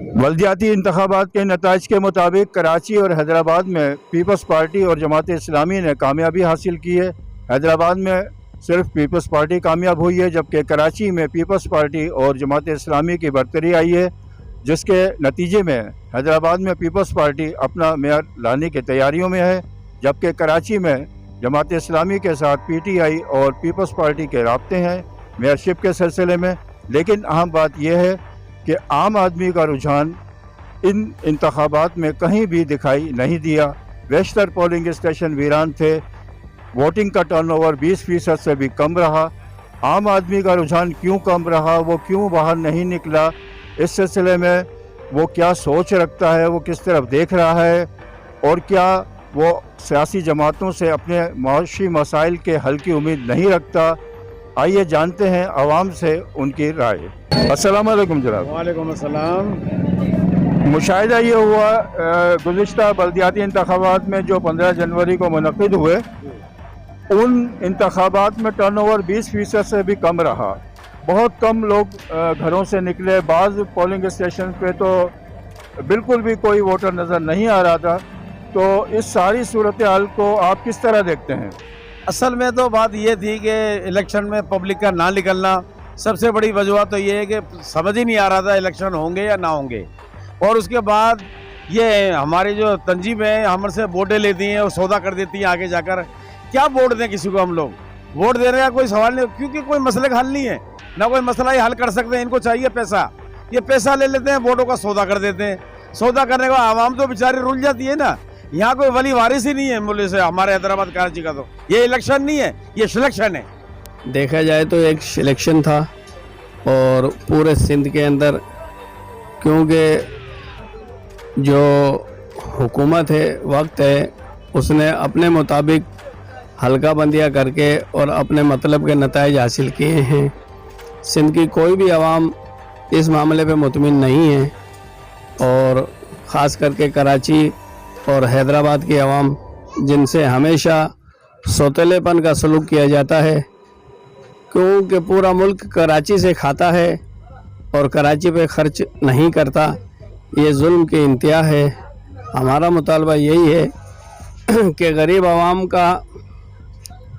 बल्दियाती इंतखाबात के नताइज के मुताबिक कराची और हैदराबाद में पीपल्स पार्टी और जमात इस्लामी ने कामयाबी हासिल की है। हैदराबाद में सिर्फ पीपल्स पार्टी कामयाब हुई है, जबकि कराची में पीपल्स पार्टी और जमात इस्लामी की बरतरी आई है, जिसके नतीजे में हैदराबाद में पीपल्स पार्टी अपना मेयर लाने की तैयारियों में है, जबकि कराची में जमात इस्लामी के साथ PTI और पीपल्स पार्टी के राब्ते हैं मेयरशिप के सिलसिले में। लेकिन अहम बात यह है कि आम आदमी का रुझान इन इंतखाबात में कहीं भी दिखाई नहीं दिया। बेशतर पोलिंग स्टेशन वीरान थे, वोटिंग का टर्नओवर 20% से भी कम रहा। आम आदमी का रुझान क्यों कम रहा, वो क्यों बाहर नहीं निकला, इस सिलसिले में वो क्या सोच रखता है, वो किस तरफ देख रहा है और क्या वो सियासी जमातों से अपने माशी मसाइल के हल की उम्मीद नहीं रखता। आइए जानते हैं आवाम से उनकी राय। अस्सलाम वालेकुम जनाब। वालेकुम अस्सलाम। मुशाहिदा ये हुआ गुज़िश्ता बल्दियाती इंतखाबात में जो 15 जनवरी को मुनक़िद हुए, उन इंतखाबात में टर्नओवर 20% से भी कम रहा। बहुत कम लोग घरों से निकले। बाज़ पोलिंग स्टेशन पे तो बिल्कुल भी कोई वोटर नज़र नहीं आ रहा था। तो इस सारी सूरत हाल को आप किस तरह देखते हैं? असल में तो बात ये थी कि इलेक्शन में पब्लिक का ना निकलना सबसे बड़ी वजह तो ये है कि समझ ही नहीं आ रहा था इलेक्शन होंगे या ना होंगे। और उसके बाद ये हमारी जो तंजीम है हमसे वोटें लेती हैं और सौदा कर देती हैं आगे जाकर। क्या वोट दें किसी को? हम लोग वोट देने का कोई सवाल नहीं, क्योंकि कोई मसले का हल नहीं है, ना कोई मसला ही हल कर सकते हैं। इनको चाहिए पैसा, ये पैसा ले लेते हैं, वोटों का सौदा कर देते हैं। सौदा करने का आवाम तो बेचारी रुल जाती है ना। यहाँ कोई वली वारिस ही नहीं है मुल्क से, हमारे हैदराबाद कराची का। तो ये इलेक्शन नहीं है, ये सिलेक्शन है। देखा जाए तो एक सिलेक्शन था और पूरे सिंध के अंदर, क्योंकि जो हुकूमत है वक्त है उसने अपने मुताबिक हल्का बंदियाँ करके और अपने मतलब के नताइज हासिल किए हैं। सिंध की कोई भी आवाम इस मामले पे मुतमिन नहीं है और ख़ास करके कराची और हैदराबाद की आवाम, जिनसे हमेशा सौतेलेपन का सलूक किया जाता है, क्योंकि पूरा मुल्क कराची से खाता है और कराची पे खर्च नहीं करता। ये जुल्म की इंतहा है। हमारा मुतालबा यही है कि गरीब आवाम का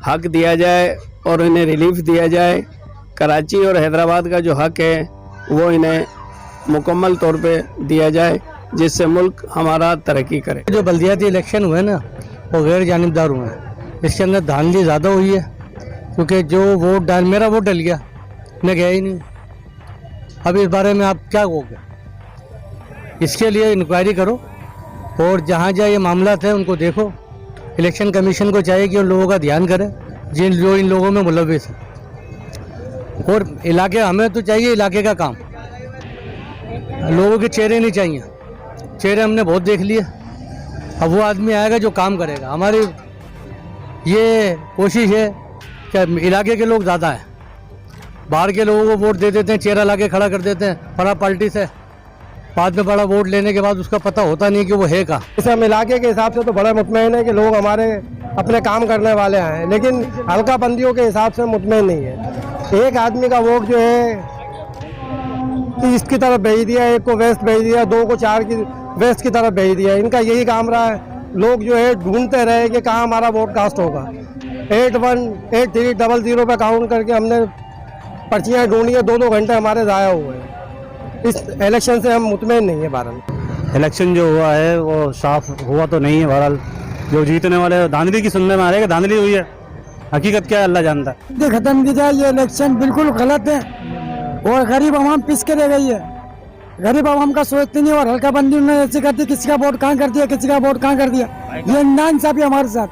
हक दिया जाए और इन्हें रिलीफ दिया जाए। कराची और हैदराबाद का जो हक है वो इन्हें मुकम्मल तौर पे दिया जाए, जिससे मुल्क हमारा तरक्की करे। जो बल्दियाती इलेक्शन हुए ना वो गैर जानिबदार हुए हैं। इसके अंदर धांधली ज़्यादा हुई है, क्योंकि जो वोट मेरा वोट डल गया, मैं गया ही नहीं। अब इस बारे में आप क्या कहोगे? इसके लिए इंक्वायरी करो और जहाँ जहाँ ये मामला थे उनको देखो। इलेक्शन कमीशन को चाहिए कि उन लोगों का ध्यान करे जो इन लोगों में मुलविस है। और इलाके, हमें तो चाहिए इलाके का काम, लोगों के चेहरे नहीं चाहिए। चेहरे हमने बहुत देख लिए। अब वो आदमी आएगा जो काम करेगा। हमारी ये कोशिश है कि इलाके के लोग ज़्यादा हैं, बाहर के लोगों को वोट दे देते हैं, चेहरा ला के खड़ा कर देते हैं बड़ा पार्टी से। बाद में बड़ा वोट लेने के बाद उसका पता होता नहीं कि वो है का। इस हम इलाके के हिसाब से तो बड़ा मुतमईन है कि लोग हमारे अपने काम करने वाले हैं, लेकिन हल्का बंदियों के हिसाब से मुतमईन नहीं है। एक आदमी का वोट जो है ईस्ट की तरफ भेज दिया, एक को वेस्ट भेज दिया, दो को चार की वेस्ट की तरफ भेज दिया। इनका यही काम रहा है। लोग जो है ढूंढते रहे कि कहाँ हमारा वोट कास्ट होगा। 818300 पे काउंट करके हमने पर्चियाँ ढूंढी है, 2-2 घंटे हमारे ज़ाया हुए हैं। इस इलेक्शन से हम मुतमईन नहीं है। बहरहाल इलेक्शन जो हुआ है वो साफ हुआ तो नहीं है। बहरहाल जो जीतने वाले धांधली की सुनने में आ रहा है कि धांधली हुई है, हकीकत क्या है अल्लाह जानता है। खत्म की जाए, ये इलेक्शन बिल्कुल गलत है और गरीब आवाम पिस के रह गई है। गरीब आवाम का सोचते नहीं और हल्का बंदी उन्होंने ऐसे करती, किसी का वोट कहाँ कर दिया, किसी का वोट कहाँ कर दिया। ये नाइंसाफी हमारे साथ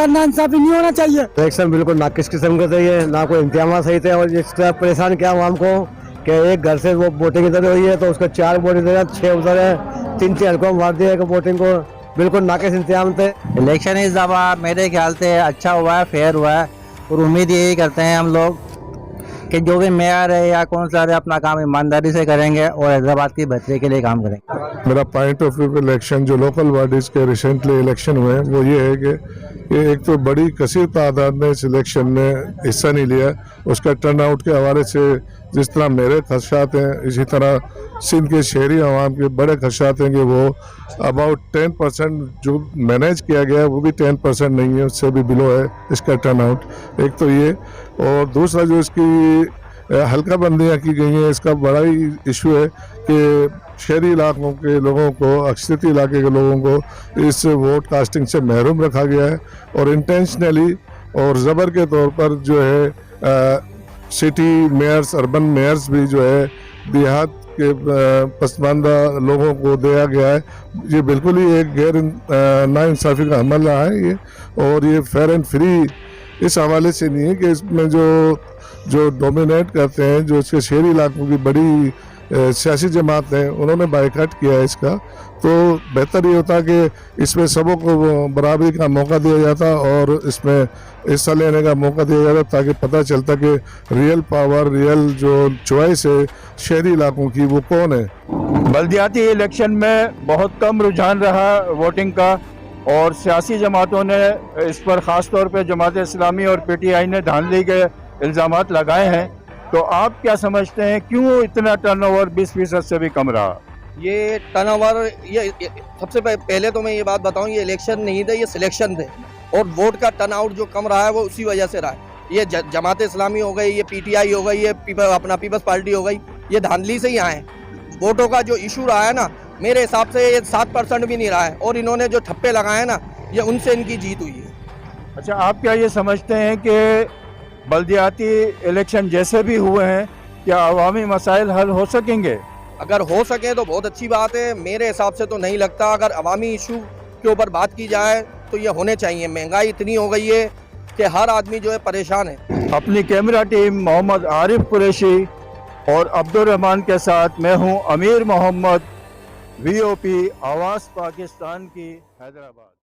नाइंसाफी नहीं होना चाहिए। इलेक्शन बिल्कुल ना किस किस्म का सही है, ना कोई इंतजाम सही थे। और जिस तरह परेशान किया आवाम को कि एक घर से वो वोटिंग इधर हुई है तो उसको 4 वोट इधर 6 उधर है, 3 हल्कों में मार दिया कि वोटिंग को बिल्कुल नाकिस इंतजाम थे। इलेक्शन इस दफा मेरे ख्याल से अच्छा हुआ है, फेयर हुआ है और उम्मीद यही करते हैं हम लोग कि जो भी मेयर है या कौंसलर है अपना काम ईमानदारी से करेंगे और हैदराबाद की बेहतरी के लिए काम करेंगे। मेरा पॉइंट ऑफ व्यू इलेक्शन जो लोकल बॉडीज़ के रिसेंटली इलेक्शन हुए हैं वो ये है कि ये एक तो बड़ी कसीर तादाद में इस इलेक्शन में हिस्सा नहीं लिया। उसका टर्न आउट के हवाले से जिस तरह मेरे खदशात हैं, इसी तरह सिंध के शहरी आवाम के बड़े खदशात हैं कि वो अबाउट 10% जो मैनेज किया गया है वो भी 10% नहीं है, उससे भी बिलो है इसका टर्नआउट। एक तो ये, और दूसरा जो इसकी हल्का बंदियाँ की गई हैं, इसका बड़ा ही इशू है कि शहरी इलाकों के लोगों को, अक्सरियती इलाके के लोगों को इस वोट कास्टिंग से महरूम रखा गया है और इंटेंशनली और ज़बर के तौर पर जो है सिटी मेयर्स, अर्बन मेयर्स भी जो है देहात के पसमानदा लोगों को दिया गया है। ये बिल्कुल ही एक गैर नाइंसाफ़ी का हमला है ये, और ये फेयर एंड फ्री इस हवाले से नहीं है कि इसमें जो डोमिनेट करते हैं, जो इसके शहरी इलाकों की बड़ी सियासी जमात हैं, उन्होंने बाइकाट किया है इसका। तो बेहतर ये होता कि इसमें सबों को बराबरी का मौका दिया जाता और इसमें हिस्सा लेने का मौका दिया जाता, ताकि पता चलता कि रियल पावर, रियल जो चॉइस है शहरी इलाकों की वो कौन है। बल्दियाती इलेक्शन में बहुत कम रुझान रहा वोटिंग का, और सियासी जमातों ने इस पर ख़ास तौर पर जमात इस्लामी और PTI ने धांधली के इल्ज़ामात लगाए हैं। तो आप क्या समझते हैं, क्यों इतना टर्नओवर 20% से भी कम रहा? ये टर्नओवर, ये सबसे पहले तो मैं ये बात बताऊं, ये इलेक्शन नहीं थे, ये सिलेक्शन थे, और वोट का टर्नआउट जो कम रहा है वो उसी वजह से रहा है। ये जमात इस्लामी हो गई, ये PTI हो गई, ये अपना पीपल्स पार्टी हो गई, ये धांधली से ही आए। वोटों का जो इशू रहा है ना, मेरे हिसाब से ये 7% भी नहीं रहा है, और इन्होंने जो ठप्पे लगाए ना, ये उनसे इनकी जीत हुई है। अच्छा, आप क्या ये समझते हैं कि बल्दियाती इलेक्शन जैसे भी हुए हैं, क्या अवामी मसाइल हल हो सकेंगे? अगर हो सके तो बहुत अच्छी बात है, मेरे हिसाब से तो नहीं लगता। अगर अवामी इशू के ऊपर बात की जाए तो ये होने चाहिए। महंगाई इतनी हो गई है कि हर आदमी जो है परेशान है। अपनी कैमरा टीम मोहम्मद आरिफ कुरैशी और अब्दुल रहमान के साथ मैं हूं अमीर मोहम्मद, VOP आवाज़ पाकिस्तान की, हैदराबाद।